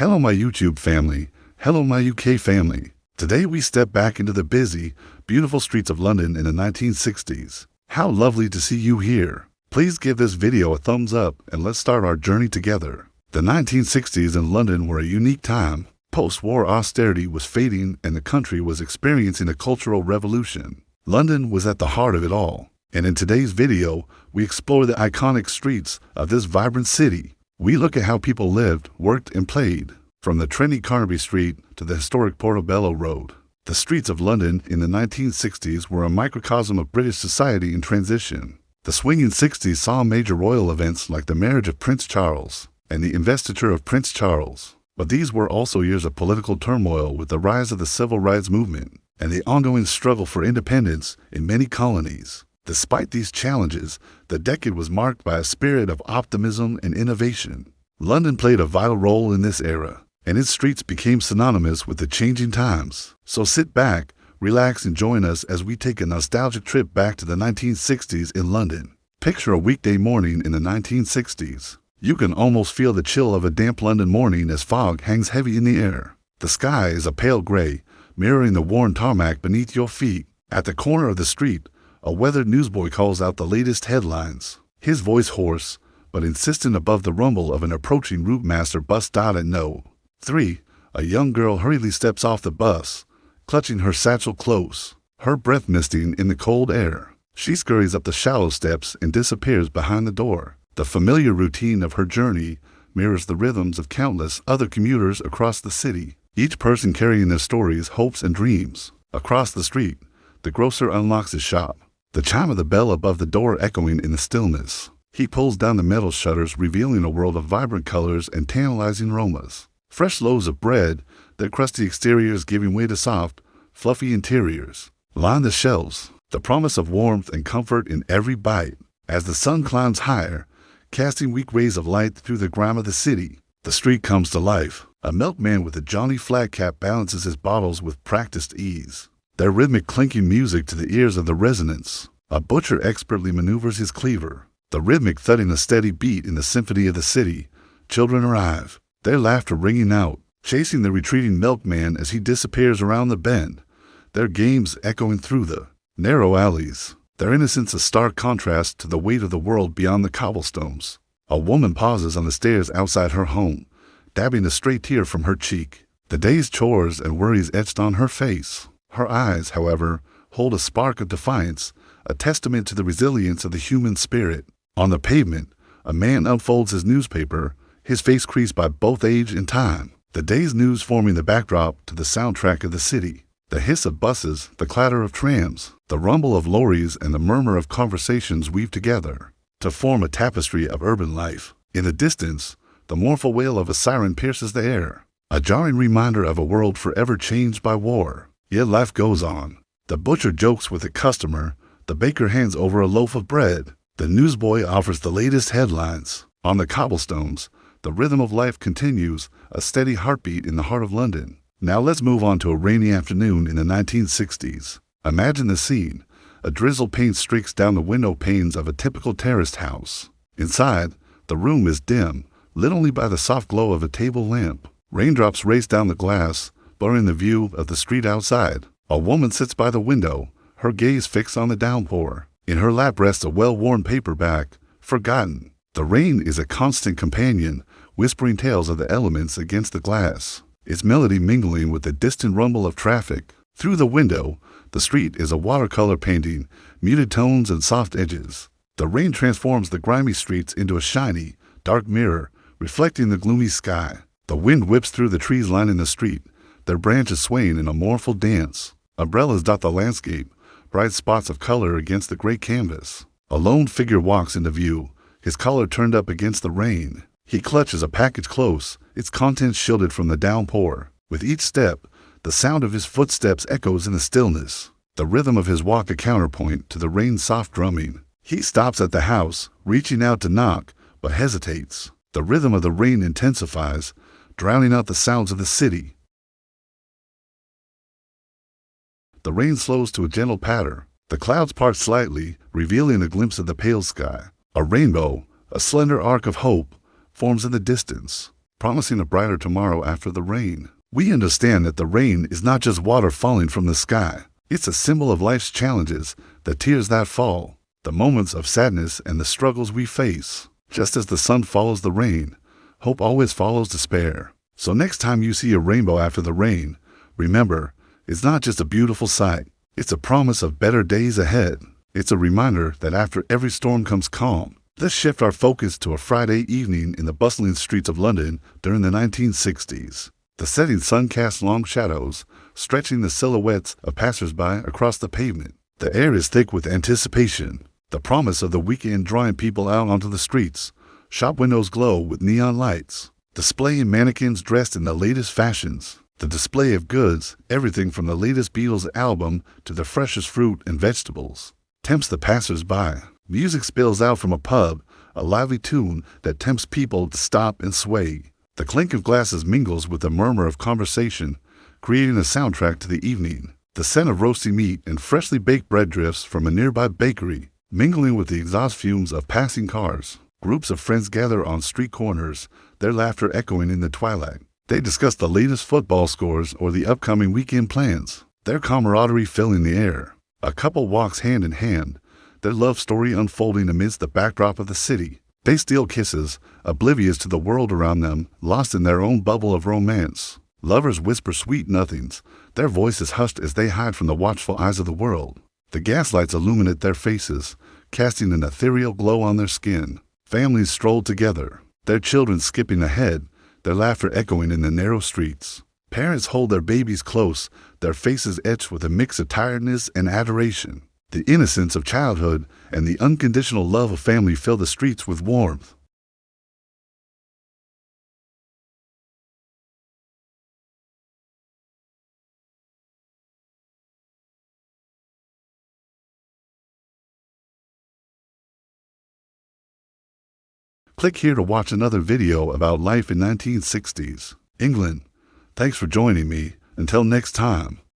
Hello my YouTube family, hello my UK family. Today we step back into the busy, beautiful streets of London in the 1960s. How lovely to see you here. Please give this video a thumbs up and let's start our journey together. The 1960s in London were a unique time. Post-war austerity was fading and the country was experiencing a cultural revolution. London was at the heart of it all. And in today's video, we explore the iconic streets of this vibrant city. We look at how people lived, worked, and played. From the trendy Carnaby Street to the historic Portobello Road. The streets of London in the 1960s were a microcosm of British society in transition. The swinging 60s saw major royal events like the marriage of Prince Charles and the investiture of Prince Charles. But these were also years of political turmoil with the rise of the civil rights movement and the ongoing struggle for independence in many colonies. Despite these challenges, the decade was marked by a spirit of optimism and innovation. London played a vital role in this era, and its streets became synonymous with the changing times. So sit back, relax, and join us as we take a nostalgic trip back to the 1960s in London. Picture a weekday morning in the 1960s. You can almost feel the chill of a damp London morning as fog hangs heavy in the air. The sky is a pale gray, mirroring the worn tarmac beneath your feet. At the corner of the street, a weathered newsboy calls out the latest headlines. His voice hoarse, but insistent above the rumble of an approaching Routemaster bus stop at No. 3. A young girl hurriedly steps off the bus, clutching her satchel close, her breath misting in the cold air. She scurries up the shallow steps and disappears behind the door. The familiar routine of her journey mirrors the rhythms of countless other commuters across the city, each person carrying their stories, hopes, and dreams. Across the street, the grocer unlocks his shop, the chime of the bell above the door echoing in the stillness. He pulls down the metal shutters, revealing a world of vibrant colors and tantalizing aromas. Fresh loaves of bread, their crusty exteriors giving way to soft, fluffy interiors, line the shelves, the promise of warmth and comfort in every bite. As the sun climbs higher, casting weak rays of light through the grime of the city, the street comes to life. A milkman with a jaunty flat cap balances his bottles with practiced ease, their rhythmic clinking music to the ears of the residents. A butcher expertly maneuvers his cleaver, the rhythmic thudding a steady beat in the symphony of the city. Children arrive, their laughter ringing out, chasing the retreating milkman as he disappears around the bend, their games echoing through the narrow alleys, their innocence a stark contrast to the weight of the world beyond the cobblestones. A woman pauses on the stairs outside her home, dabbing a stray tear from her cheek, the day's chores and worries etched on her face. Her eyes, however, hold a spark of defiance, a testament to the resilience of the human spirit. On the pavement, a man unfolds his newspaper, his face creased by both age and time, the day's news forming the backdrop to the soundtrack of the city. The hiss of buses, the clatter of trams, the rumble of lorries, and the murmur of conversations weave together to form a tapestry of urban life. In the distance, the mournful wail of a siren pierces the air, a jarring reminder of a world forever changed by war. Yet life goes on. The butcher jokes with the customer, the baker hands over a loaf of bread, the newsboy offers the latest headlines. On the cobblestones, the rhythm of life continues, a steady heartbeat in the heart of London. Now let's move on to a rainy afternoon in the 1960s. Imagine the scene. A drizzle paint streaks down the window panes of a typical terraced house. Inside, the room is dim, lit only by the soft glow of a table lamp. Raindrops race down the glass, blurring the view of the street outside. A woman sits by the window, her gaze fixed on the downpour. In her lap rests a well-worn paperback, forgotten. The rain is a constant companion, whispering tales of the elements against the glass, its melody mingling with the distant rumble of traffic. Through the window, the street is a watercolor painting, muted tones and soft edges. The rain transforms the grimy streets into a shiny, dark mirror, reflecting the gloomy sky. The wind whips through the trees lining the street, their branches swaying in a mournful dance. Umbrellas dot the landscape, bright spots of color against the gray canvas. A lone figure walks into view, his collar turned up against the rain. He clutches a package close, its contents shielded from the downpour. With each step, the sound of his footsteps echoes in the stillness, the rhythm of his walk a counterpoint to the rain's soft drumming. He stops at the house, reaching out to knock, but hesitates. The rhythm of the rain intensifies, drowning out the sounds of the city. The rain slows to a gentle patter. The clouds part slightly, revealing a glimpse of the pale sky. A rainbow, a slender arc of hope, forms in the distance. promising a brighter tomorrow after the rain. We understand that the rain is not just water falling from the sky. It's a symbol of life's challenges, the tears that fall, the moments of sadness and the struggles we face. Just as the sun follows the rain, hope always follows despair. So next time you see a rainbow after the rain, remember, it's not just a beautiful sight. It's a promise of better days ahead. It's a reminder that after every storm comes calm. Let's shift our focus to a Friday evening in the bustling streets of London during the 1960s. The setting sun casts long shadows, stretching the silhouettes of passers-by across the pavement. The air is thick with anticipation, the promise of the weekend drawing people out onto the streets. Shop windows glow with neon lights, displaying mannequins dressed in the latest fashions. The display of goods, everything from the latest Beatles album to the freshest fruit and vegetables, tempts the passers-by. Music spills out from a pub, a lively tune that tempts people to stop and sway. The clink of glasses mingles with the murmur of conversation, creating a soundtrack to the evening. The scent of roasting meat and freshly baked bread drifts from a nearby bakery, mingling with the exhaust fumes of passing cars. Groups of friends gather on street corners, their laughter echoing in the twilight. They discuss the latest football scores or the upcoming weekend plans, their camaraderie filling the air. A couple walks hand in hand, their love story unfolding amidst the backdrop of the city. They steal kisses, oblivious to the world around them, lost in their own bubble of romance. Lovers whisper sweet nothings, their voices hushed as they hide from the watchful eyes of the world. The gaslights illuminate their faces, casting an ethereal glow on their skin. Families stroll together, their children skipping ahead, their laughter echoing in the narrow streets. Parents hold their babies close, their faces etched with a mix of tiredness and adoration. The innocence of childhood and the unconditional love of family fill the streets with warmth. Click here to watch another video about life in 1960s England. Thanks for joining me. Until next time.